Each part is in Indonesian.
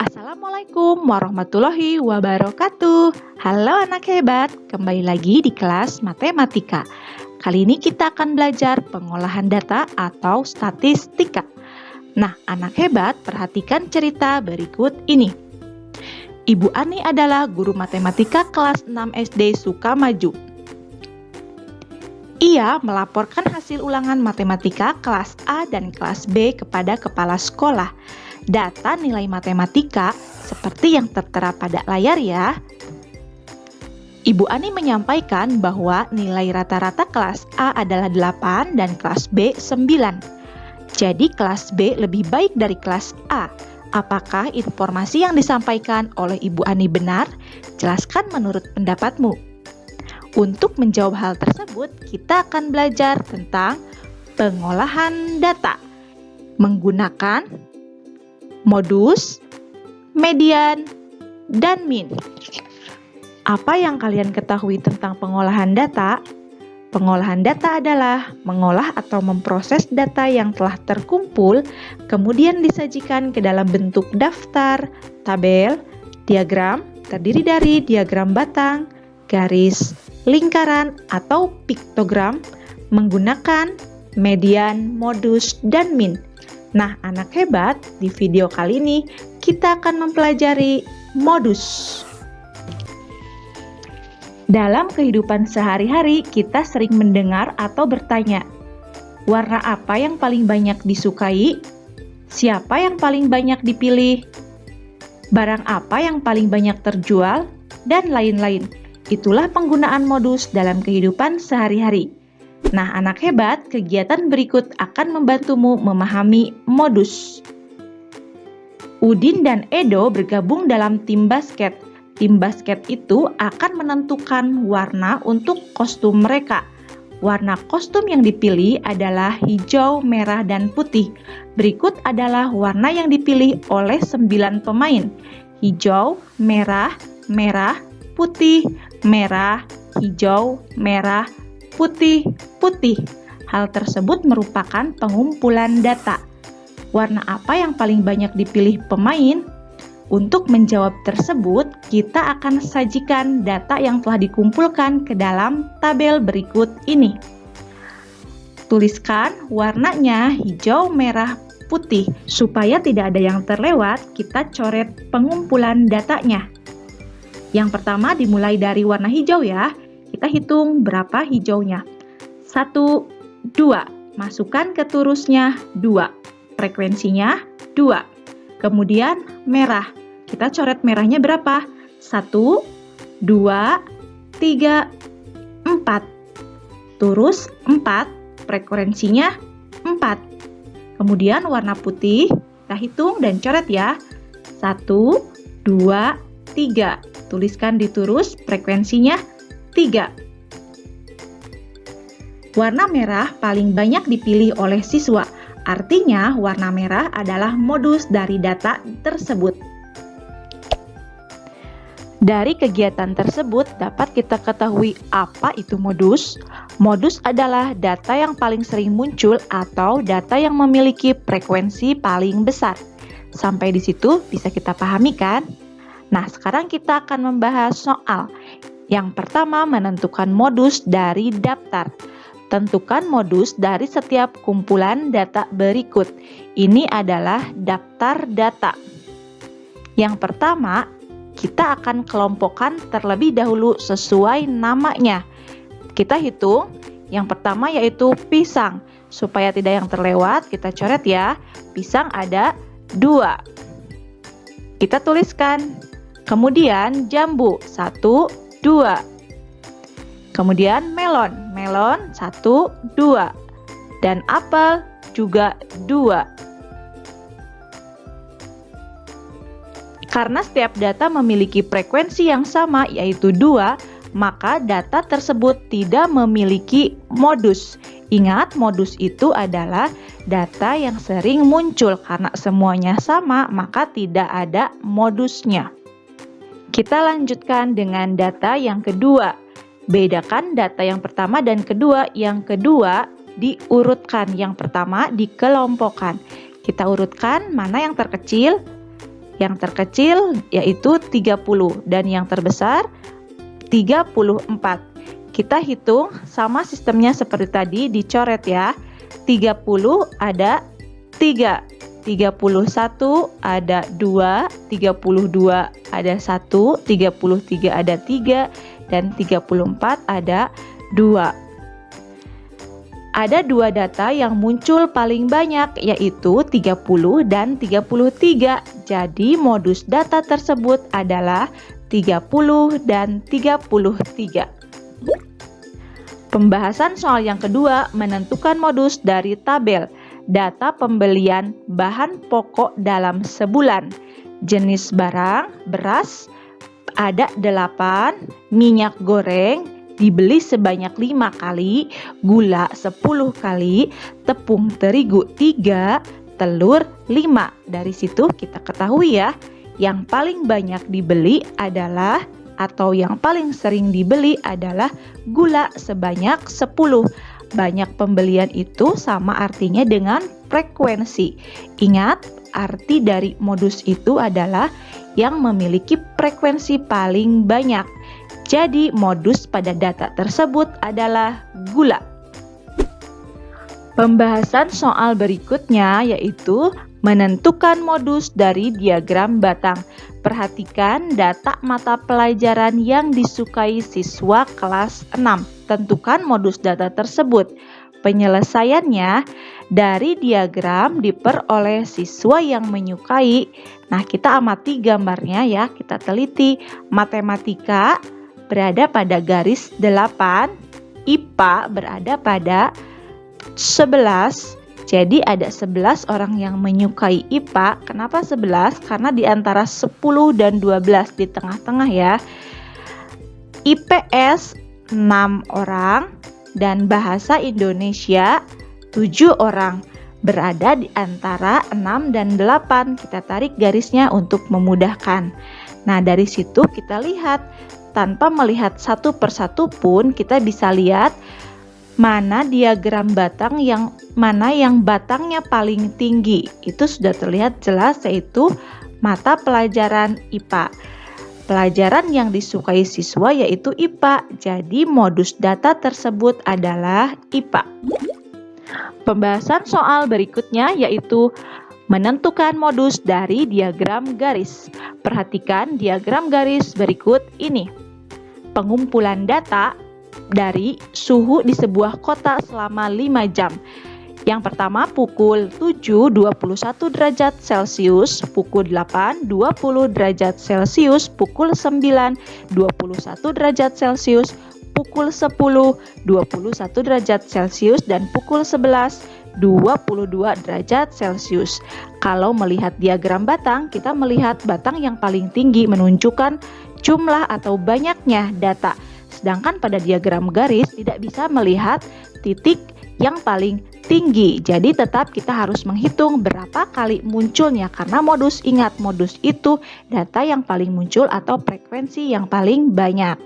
Assalamualaikum warahmatullahi wabarakatuh. Halo anak hebat, kembali lagi di kelas matematika. Kali ini kita akan belajar pengolahan data atau statistika. Nah, anak hebat, perhatikan cerita berikut ini. Ibu Ani adalah guru matematika kelas 6 SD Sukamaju. Ia melaporkan hasil ulangan matematika kelas A dan kelas B kepada kepala sekolah. Data nilai matematika seperti yang tertera pada layar ya. Ibu Ani menyampaikan bahwa nilai rata-rata kelas A adalah 8 dan kelas B 9. Jadi kelas B lebih baik dari kelas A. Apakah informasi yang disampaikan oleh Ibu Ani benar? Jelaskan menurut pendapatmu. Untuk menjawab hal tersebut, kita akan belajar tentang pengolahan data menggunakan modus, median, dan min. Apa yang kalian ketahui tentang pengolahan data? Pengolahan data adalah mengolah atau memproses data yang telah terkumpul, kemudian disajikan ke dalam bentuk daftar, tabel, diagram, terdiri dari diagram batang, garis, lingkaran, atau piktogram, menggunakan median, modus, dan min. Nah, anak hebat, di video kali ini kita akan mempelajari modus. Dalam kehidupan sehari-hari, kita sering mendengar atau bertanya, warna apa yang paling banyak disukai? Siapa yang paling banyak dipilih? Barang apa yang paling banyak terjual? Dan lain-lain. Itulah penggunaan modus dalam kehidupan sehari-hari. Nah, anak hebat, kegiatan berikut akan membantumu memahami modus. Udin dan Edo bergabung dalam tim basket. Tim basket itu akan menentukan warna untuk kostum mereka. Warna kostum yang dipilih adalah hijau, merah, dan putih. Berikut adalah warna yang dipilih oleh 9 pemain. Hijau, merah, merah, putih, merah, hijau, merah, putih, putih. Hal tersebut merupakan pengumpulan data. Warna apa yang paling banyak dipilih pemain? Untuk menjawab tersebut, kita akan sajikan data yang telah dikumpulkan ke dalam tabel berikut ini. Tuliskan warnanya hijau, merah, putih. Supaya tidak ada yang terlewat, kita coret pengumpulan datanya. Yang pertama dimulai dari warna hijau ya. Kita hitung berapa hijaunya. 1, 2. Masukkan ke turusnya 2. Frekuensinya 2. Kemudian merah. Kita coret merahnya berapa? 1, 2, 3, 4. Turus 4. Frekuensinya 4. Kemudian warna putih. Kita hitung dan coret ya. 1, 2, 3. Tuliskan di turus frekuensinya 3. Warna merah paling banyak dipilih oleh siswa. Artinya, warna merah adalah modus dari data tersebut. Dari kegiatan tersebut dapat kita ketahui apa itu modus. Modus adalah data yang paling sering muncul atau data yang memiliki frekuensi paling besar. Sampai di situ bisa kita pahami kan? Nah, sekarang kita akan membahas soal. Yang pertama, menentukan modus dari daftar. Tentukan modus dari setiap kumpulan data berikut. Ini adalah daftar data. Yang pertama, kita akan kelompokkan terlebih dahulu sesuai namanya. Kita hitung. Yang pertama yaitu pisang. Supaya tidak yang terlewat, kita coret ya. Pisang ada 2. Kita tuliskan. Kemudian jambu 1, 2. Kemudian melon 1, 2. Dan apel juga 2. Karena setiap data memiliki frekuensi yang sama yaitu 2, maka data tersebut tidak memiliki modus. Ingat, modus itu adalah data yang sering muncul. Karena semuanya sama, maka tidak ada modusnya. Kita lanjutkan dengan data yang kedua. Bedakan data yang pertama dan kedua. Yang kedua diurutkan, yang pertama dikelompokkan. Kita urutkan mana yang terkecil. Yang terkecil yaitu 30 dan yang terbesar 34. Kita hitung sama sistemnya seperti tadi, dicoret ya. 30 ada 3, 31 ada 2, 32 ada 1, 33 ada 3, dan 34 ada 2. Ada dua data yang muncul paling banyak, yaitu 30 dan 33. Jadi modus data tersebut adalah 30 dan 33. Pembahasan soal yang kedua, menentukan modus dari tabel data pembelian bahan pokok dalam sebulan. Jenis barang, beras, ada 8, minyak goreng, dibeli sebanyak 5 kali, gula 10 kali, tepung terigu 3, telur 5. Dari situ kita ketahui ya, yang paling banyak dibeli adalah atau yang paling sering dibeli adalah gula sebanyak 10. Banyak pembelian itu sama artinya dengan frekuensi. Ingat, arti dari modus itu adalah yang memiliki frekuensi paling banyak. Jadi modus pada data tersebut adalah gula. Pembahasan soal berikutnya yaitu menentukan modus dari diagram batang. Perhatikan data mata pelajaran yang disukai siswa kelas 6. Tentukan modus data tersebut. Penyelesaiannya dari diagram diperoleh siswa yang menyukai. Nah, kita amati gambarnya ya, kita teliti. Matematika berada pada garis 8, IPA berada pada 11. Jadi ada 11 orang yang menyukai IPA. Kenapa 11? Karena di antara 10 dan 12 di tengah-tengah ya. IPS 6 orang dan bahasa Indonesia 7 orang. Berada di antara 6 dan 8. Kita tarik garisnya untuk memudahkan. Nah, dari situ kita lihat, tanpa melihat satu persatu pun kita bisa lihat mana diagram batang mana yang batangnya paling tinggi. Itu sudah terlihat jelas, yaitu mata pelajaran IPA. Pelajaran yang disukai siswa yaitu IPA. Jadi modus data tersebut adalah IPA. Pembahasan soal berikutnya yaitu menentukan modus dari diagram garis. Perhatikan diagram garis berikut ini. Pengumpulan data dari suhu di sebuah kota selama 5 jam. Yang pertama pukul 7 21 derajat Celcius, pukul 8 20 derajat Celcius, pukul 9 21 derajat Celcius, pukul 10 21 derajat Celcius, dan pukul 11 22 derajat Celcius. Kalau melihat diagram batang, kita melihat batang yang paling tinggi menunjukkan jumlah atau banyaknya data. Sedangkan pada diagram garis tidak bisa melihat titik yang paling tinggi. Jadi tetap kita harus menghitung berapa kali munculnya, karena modus, ingat, modus itu data yang paling muncul atau frekuensi yang paling banyak.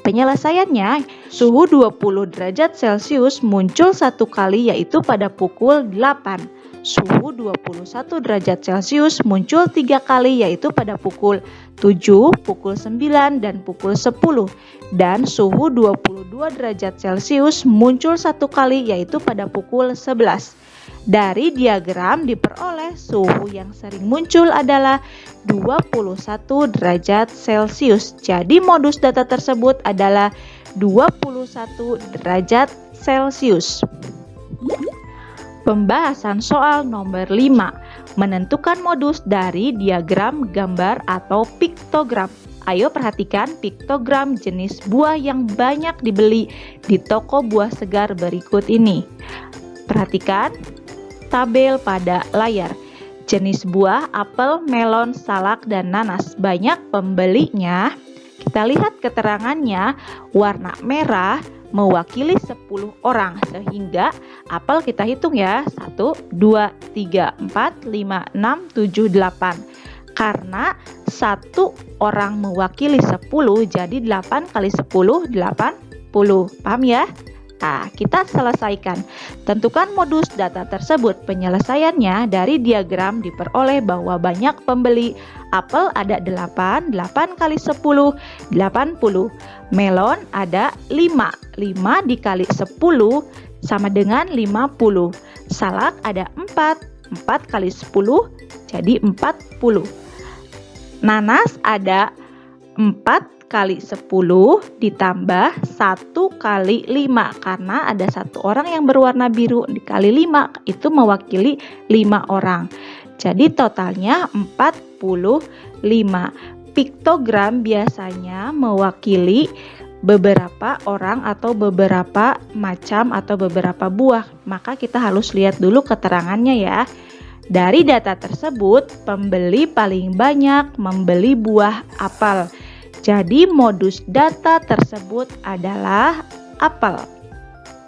Penyelesaiannya, suhu 20 derajat Celcius muncul satu kali yaitu pada pukul 8. Suhu 21 derajat Celcius muncul 3 kali yaitu pada pukul 7, pukul 9, dan pukul 10. Dan suhu 22 derajat Celcius muncul satu kali yaitu pada pukul 11. Dari diagram diperoleh suhu yang sering muncul adalah 21 derajat Celcius. Jadi modus data tersebut adalah 21 derajat Celcius. Pembahasan soal nomor 5. Menentukan modus dari diagram gambar atau piktogram. Ayo perhatikan piktogram jenis buah yang banyak dibeli di toko buah segar berikut ini. Perhatikan tabel pada layar. Jenis buah apel, melon, salak, dan nanas. Banyak pembelinya. Kita lihat keterangannya, warna merah mewakili 10 orang, sehingga apel kita hitung ya, 1, 2, 3, 4, 5, 6, 7, 8. Karena 1 orang mewakili 10, jadi 8 kali 10, 80. Paham ya? Nah, kita selesaikan. Tentukan modus data tersebut. Penyelesaiannya dari diagram diperoleh bahwa banyak pembeli. Apel ada 8, 8 kali 10, 80. Melon ada 5, 5 dikali 10 sama dengan 50. Salak ada 4, 4 kali 10 jadi 40. Nanas ada 4 kali 10 ditambah 1 kali 5 karena ada satu orang yang berwarna biru dikali 5 itu mewakili 5 orang. Jadi totalnya 45. Piktogram biasanya mewakili beberapa orang atau beberapa macam atau beberapa buah. Maka kita harus lihat dulu keterangannya ya. Dari data tersebut, pembeli paling banyak membeli buah apel. Jadi modus data tersebut adalah apel.